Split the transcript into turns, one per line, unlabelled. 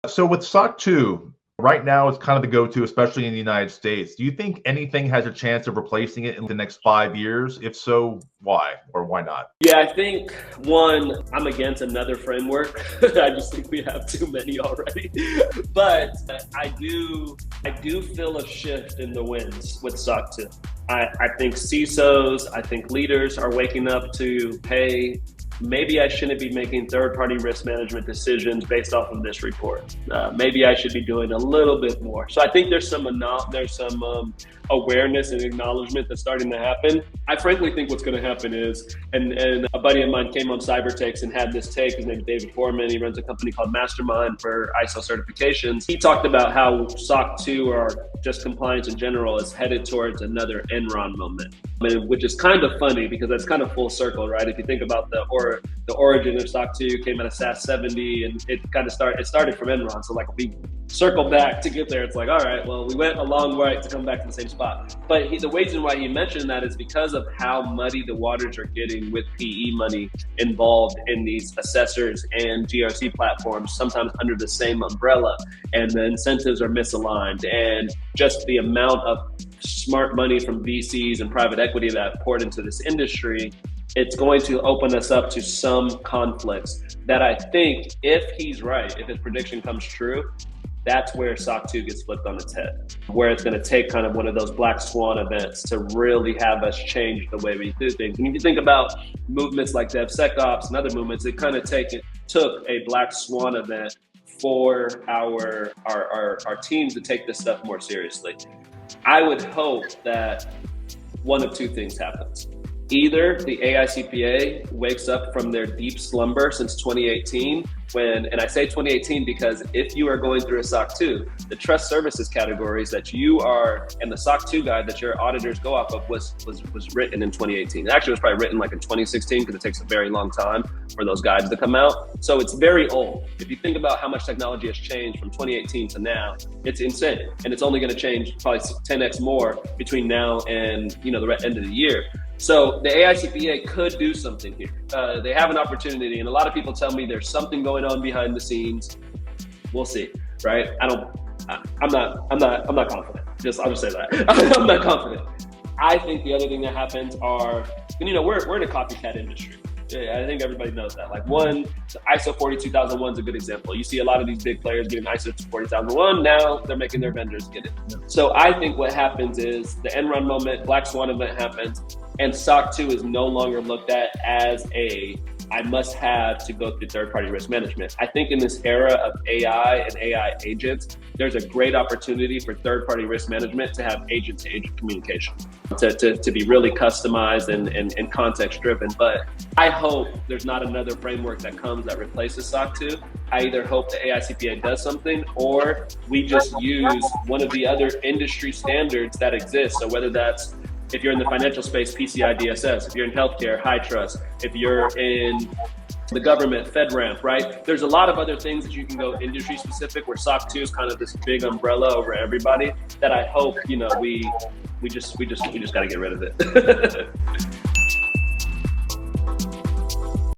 So with SOC 2, right now it's kind of the go-to, especially in the United States. Do you think anything has a chance of replacing it in the next 5 years? If so, why or why not?
Yeah, I think one, I'm against another framework. I just think we have too many already. But I do feel a shift in the winds with SOC 2. I think CISOs, I think leaders are waking up to, hey, maybe I shouldn't be making third-party risk management decisions based off of this report. Maybe I should be doing a little bit more. So I think there's some awareness and acknowledgement that's starting to happen. I frankly think what's going to happen is, and a buddy of mine came on Cyber Takes and had this take. His name is David Foreman. He runs a company called Mastermind for ISO certifications. He talked about how SOC 2 or just compliance in general is headed towards another Enron moment, which is kind of funny because that's kind of full circle, right? If you think about the origin of SOC 2 came out of SAS 70 and it started from Enron. So like if we circle back to get there, it's like, all right, well, we went a long way to come back to the same spot. But the reason why he mentioned that is because of how muddy the waters are getting with PE money involved in these assessors and GRC platforms, sometimes under the same umbrella, and the incentives are misaligned, and just the amount of smart money from VCs and private equity that poured into this industry, it's going to open us up to some conflicts that I think, if he's right, if his prediction comes true, that's where SOC 2 gets flipped on its head, where it's going to take kind of one of those black swan events to really have us change the way we do things. And if you think about movements like DevSecOps and other movements, it kind of took a black swan event for our teams to take this stuff more seriously. I would hope that one of two things happens. Either the AICPA wakes up from their deep slumber since 2018, and I say 2018 because if you are going through a SOC 2, the trust services categories that you are, and the SOC 2 guide that your auditors go off of was written in 2018. It actually was probably written like in 2016 because it takes a very long time for those guides to come out. So it's very old. If you think about how much technology has changed from 2018 to now, it's insane. And it's only going to change probably 10x more between now and the end of the year. So the AICPA could do something here. They have an opportunity, and a lot of people tell me there's something going on behind the scenes. We'll see, right? I'm not confident. I'll just say that. I'm not confident. I think the other thing that happens are, we're in a copycat industry. I think everybody knows that. Like ISO 42001 is a good example. You see a lot of these big players getting ISO 40001. Now they're making their vendors get it. So I think what happens is the Enron moment, black swan event happens, and SOC 2 is no longer looked at as I must have to go through third-party risk management. I think in this era of AI and AI agents, there's a great opportunity for third-party risk management to have agent-to-agent communication, to be really customized and context-driven. But I hope there's not another framework that comes that replaces SOC 2. I either hope the AICPA does something, or we just use one of the other industry standards that exist. So whether that's, if you're in the financial space, PCI DSS. If you're in healthcare, high trust. If you're in the government, FedRAMP, right? There's a lot of other things that you can go industry specific, where SOC 2 is kind of this big umbrella over everybody that I hope, we just got to get rid of it.